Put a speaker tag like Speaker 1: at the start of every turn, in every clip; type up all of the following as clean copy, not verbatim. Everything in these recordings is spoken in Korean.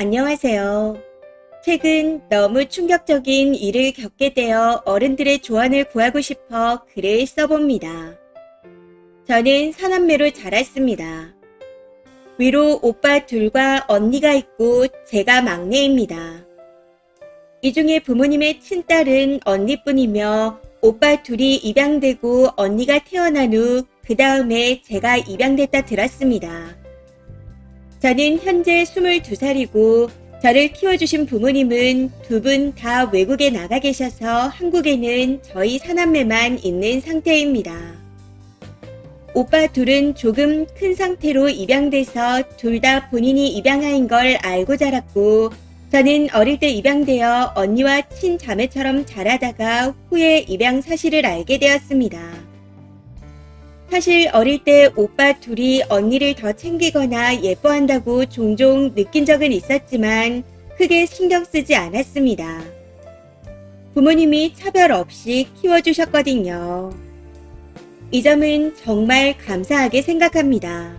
Speaker 1: 안녕하세요. 최근 너무 충격적인 일을 겪게 되어 어른들의 조언을 구하고 싶어 글을 써봅니다. 저는 사남매로 자랐습니다. 위로 오빠 둘과 언니가 있고 제가 막내입니다. 이 중에 부모님의 친딸은 언니뿐이며 오빠 둘이 입양되고 언니가 태어난 후 그 다음에 제가 입양됐다 들었습니다. 저는 현재 22살이고 저를 키워주신 부모님은 두 분 다 외국에 나가 계셔서 한국에는 저희 사남매만 있는 상태입니다. 오빠 둘은 조금 큰 상태로 입양돼서 둘 다 본인이 입양하인 걸 알고 자랐고 저는 어릴 때 입양되어 언니와 친자매처럼 자라다가 후에 입양 사실을 알게 되었습니다. 사실 어릴 때 오빠 둘이 언니를 더 챙기거나 예뻐한다고 종종 느낀 적은 있었지만 크게 신경 쓰지 않았습니다. 부모님이 차별 없이 키워주셨거든요. 이 점은 정말 감사하게 생각합니다.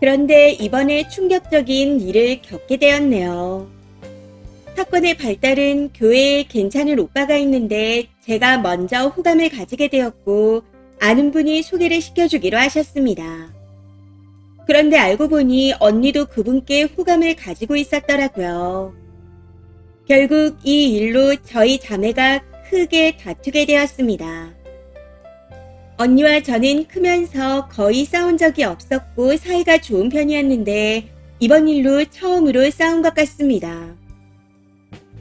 Speaker 1: 그런데 이번에 충격적인 일을 겪게 되었네요. 사건의 발달은 교회에 괜찮은 오빠가 있는데 제가 먼저 호감을 가지게 되었고 아는 분이 소개를 시켜주기로 하셨습니다. 그런데 알고 보니 언니도 그분께 호감을 가지고 있었더라고요. 결국 이 일로 저희 자매가 크게 다투게 되었습니다. 언니와 저는 크면서 거의 싸운 적이 없었고 사이가 좋은 편이었는데 이번 일로 처음으로 싸운 것 같습니다.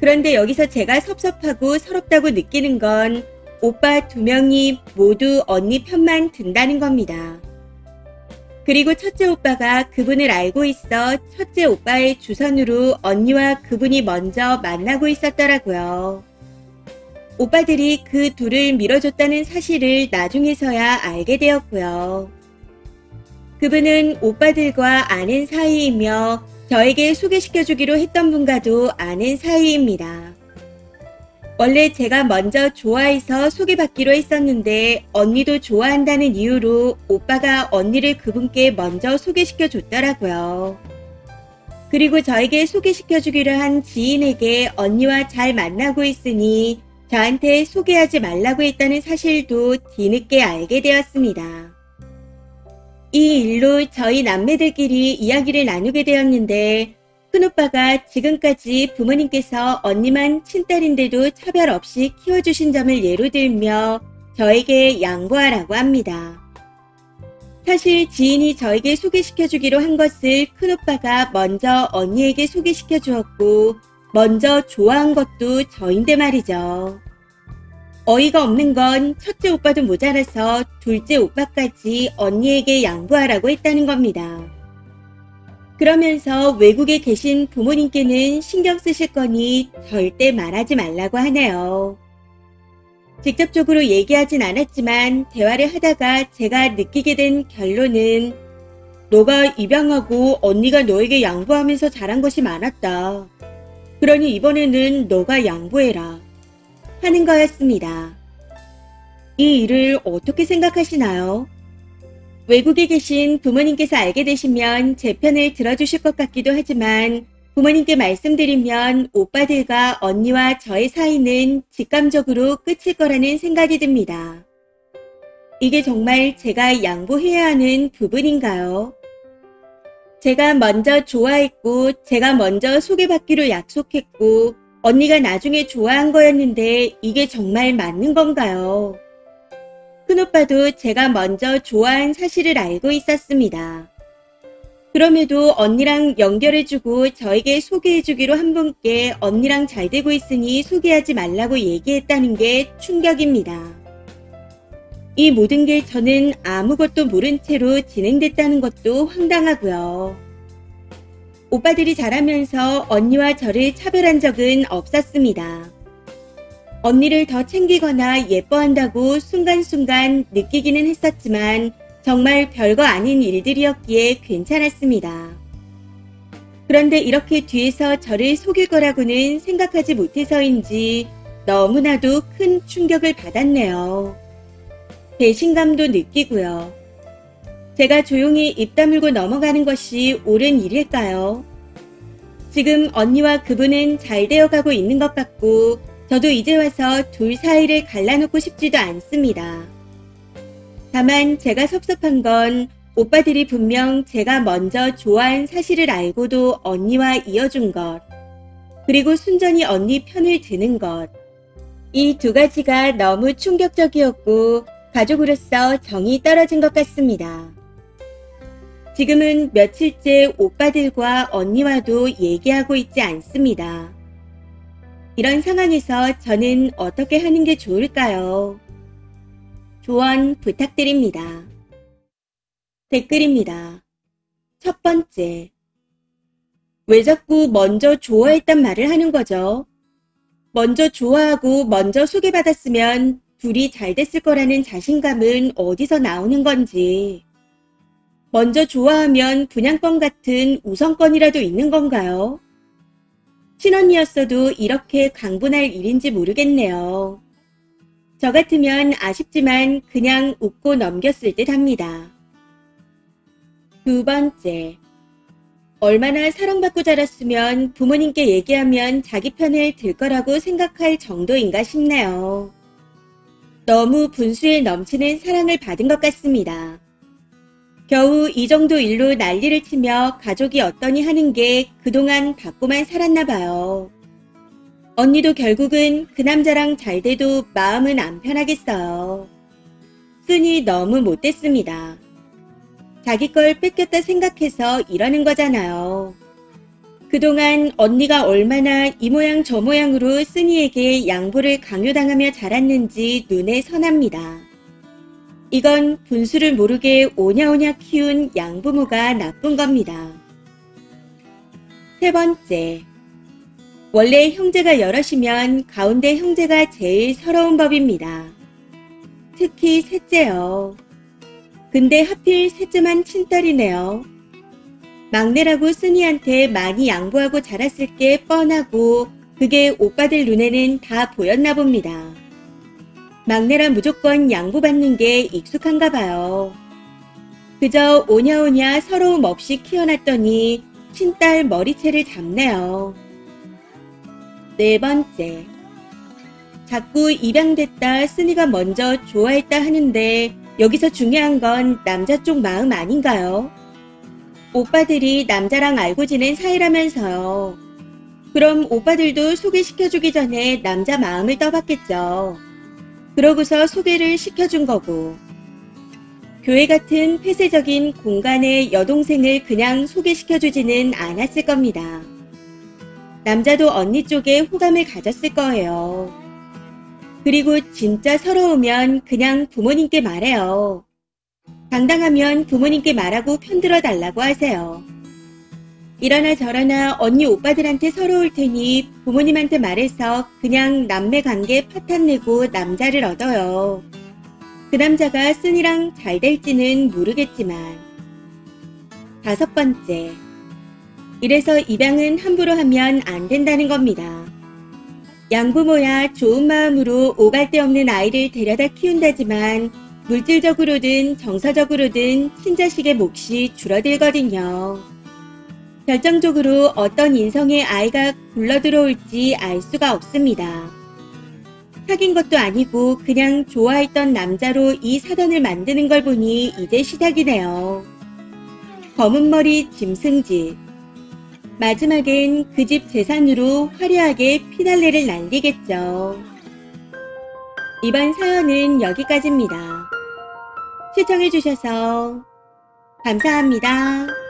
Speaker 1: 그런데 여기서 제가 섭섭하고 서럽다고 느끼는 건 오빠 두 명이 모두 언니 편만 든다는 겁니다. 그리고 첫째 오빠가 그분을 알고 있어 첫째 오빠의 주선으로 언니와 그분이 먼저 만나고 있었더라고요. 오빠들이 그 둘을 밀어줬다는 사실을 나중에서야 알게 되었고요. 그분은 오빠들과 아는 사이이며 저에게 소개시켜주기로 했던 분과도 아는 사이입니다. 원래 제가 먼저 좋아해서 소개받기로 했었는데 언니도 좋아한다는 이유로 오빠가 언니를 그분께 먼저 소개시켜 줬더라고요. 그리고 저에게 소개시켜주기로 한 지인에게 언니와 잘 만나고 있으니 저한테 소개하지 말라고 했다는 사실도 뒤늦게 알게 되었습니다. 이 일로 저희 남매들끼리 이야기를 나누게 되었는데 큰오빠가 지금까지 부모님께서 언니만 친딸인데도 차별 없이 키워주신 점을 예로 들며 저에게 양보하라고 합니다. 사실 지인이 저에게 소개시켜주기로 한 것을 큰오빠가 먼저 언니에게 소개시켜 주었고 먼저 좋아한 것도 저인데 말이죠. 어이가 없는 건 첫째 오빠도 모자라서 둘째 오빠까지 언니에게 양보하라고 했다는 겁니다. 그러면서 외국에 계신 부모님께는 신경 쓰실 거니 절대 말하지 말라고 하네요. 직접적으로 얘기하진 않았지만 대화를 하다가 제가 느끼게 된 결론은 너가 입양하고 언니가 너에게 양보하면서 잘한 것이 많았다. 그러니 이번에는 너가 양보해라. 하는 거였습니다. 이 일을 어떻게 생각하시나요? 외국에 계신 부모님께서 알게 되시면 제 편을 들어주실 것 같기도 하지만 부모님께 말씀드리면 오빠들과 언니와 저의 사이는 직감적으로 끝일 거라는 생각이 듭니다. 이게 정말 제가 양보해야 하는 부분인가요? 제가 먼저 좋아했고 제가 먼저 소개받기로 약속했고 언니가 나중에 좋아한 거였는데 이게 정말 맞는 건가요? 큰오빠도 제가 먼저 좋아한 사실을 알고 있었습니다. 그럼에도 언니랑 연결해주고 저에게 소개해주기로 한 분께 언니랑 잘 되고 있으니 소개하지 말라고 얘기했다는 게 충격입니다. 이 모든 게 저는 아무것도 모른 채로 진행됐다는 것도 황당하고요. 오빠들이 자라면서 언니와 저를 차별한 적은 없었습니다. 언니를 더 챙기거나 예뻐한다고 순간순간 느끼기는 했었지만 정말 별거 아닌 일들이었기에 괜찮았습니다. 그런데 이렇게 뒤에서 저를 속일 거라고는 생각하지 못해서인지 너무나도 큰 충격을 받았네요. 배신감도 느끼고요. 제가 조용히 입 다물고 넘어가는 것이 옳은 일일까요? 지금 언니와 그분은 잘 되어가고 있는 것 같고 저도 이제 와서 둘 사이를 갈라놓고 싶지도 않습니다. 다만 제가 섭섭한 건 오빠들이 분명 제가 먼저 좋아한 사실을 알고도 언니와 이어준 것, 그리고 순전히 언니 편을 드는 것. 이 두 가지가 너무 충격적이었고 가족으로서 정이 떨어진 것 같습니다. 지금은 며칠째 오빠들과 언니와도 얘기하고 있지 않습니다. 이런 상황에서 저는 어떻게 하는 게 좋을까요? 조언 부탁드립니다. 댓글입니다. 첫 번째. 왜 자꾸 먼저 좋아했단 말을 하는 거죠? 먼저 좋아하고 먼저 소개받았으면 둘이 잘 됐을 거라는 자신감은 어디서 나오는 건지. 먼저 좋아하면 분양권 같은 우선권이라도 있는 건가요? 친언니였어도 이렇게 강분할 일인지 모르겠네요. 저 같으면 아쉽지만 그냥 웃고 넘겼을 듯 합니다. 두 번째. 얼마나 사랑받고 자랐으면 부모님께 얘기하면 자기 편을 들 거라고 생각할 정도인가 싶네요. 너무 분수에 넘치는 사랑을 받은 것 같습니다. 겨우 이 정도 일로 난리를 치며 가족이 어떠니 하는 게 그동안 받고만 살았나 봐요. 언니도 결국은 그 남자랑 잘 돼도 마음은 안 편하겠어요. 쓴이 너무 못됐습니다. 자기 걸 뺏겼다 생각해서 이러는 거잖아요. 그동안 언니가 얼마나 이 모양 저 모양으로 쓴이에게 양보를 강요당하며 자랐는지 눈에 선합니다. 이건 분수를 모르게 오냐오냐 키운 양부모가 나쁜 겁니다. 세 번째. 원래 형제가 여럿이면 가운데 형제가 제일 서러운 법입니다. 특히 셋째요. 근데 하필 셋째만 친딸이네요. 막내라고 쓴이한테 많이 양보하고 자랐을 게 뻔하고 그게 오빠들 눈에는 다 보였나 봅니다. 막내라 무조건 양보받는 게 익숙한가 봐요. 그저 오냐오냐 서러움 없이 키워놨더니 친딸 머리채를 잡네요. 네 번째. 자꾸 입양됐다 쓴이가 먼저 좋아했다 하는데 여기서 중요한 건 남자 쪽 마음 아닌가요? 오빠들이 남자랑 알고 지낸 사이라면서요. 그럼 오빠들도 소개시켜주기 전에 남자 마음을 떠봤겠죠. 그러고서 소개를 시켜준 거고. 교회 같은 폐쇄적인 공간에 여동생을 그냥 소개시켜주지는 않았을 겁니다. 남자도 언니 쪽에 호감을 가졌을 거예요. 그리고 진짜 서러우면 그냥 부모님께 말해요. 당당하면 부모님께 말하고 편들어 달라고 하세요. 이러나 저러나 언니 오빠들한테 서러울 테니 부모님한테 말해서 그냥 남매 관계 파탄 내고 남자를 얻어요. 그 남자가 쓴이랑 잘 될지는 모르겠지만. 다섯 번째. 이래서 입양은 함부로 하면 안 된다는 겁니다. 양부모야 좋은 마음으로 오갈 데 없는 아이를 데려다 키운다지만 물질적으로든 정서적으로든 친자식의 몫이 줄어들거든요. 결정적으로 어떤 인성의 아이가 굴러들어올지 알 수가 없습니다. 사귄 것도 아니고 그냥 좋아했던 남자로 이 사단을 만드는 걸 보니 이제 시작이네요. 검은 머리 짐승짓. 마지막엔 그 집 재산으로 화려하게 피날레를 날리겠죠. 이번 사연은 여기까지입니다. 시청해주셔서 감사합니다.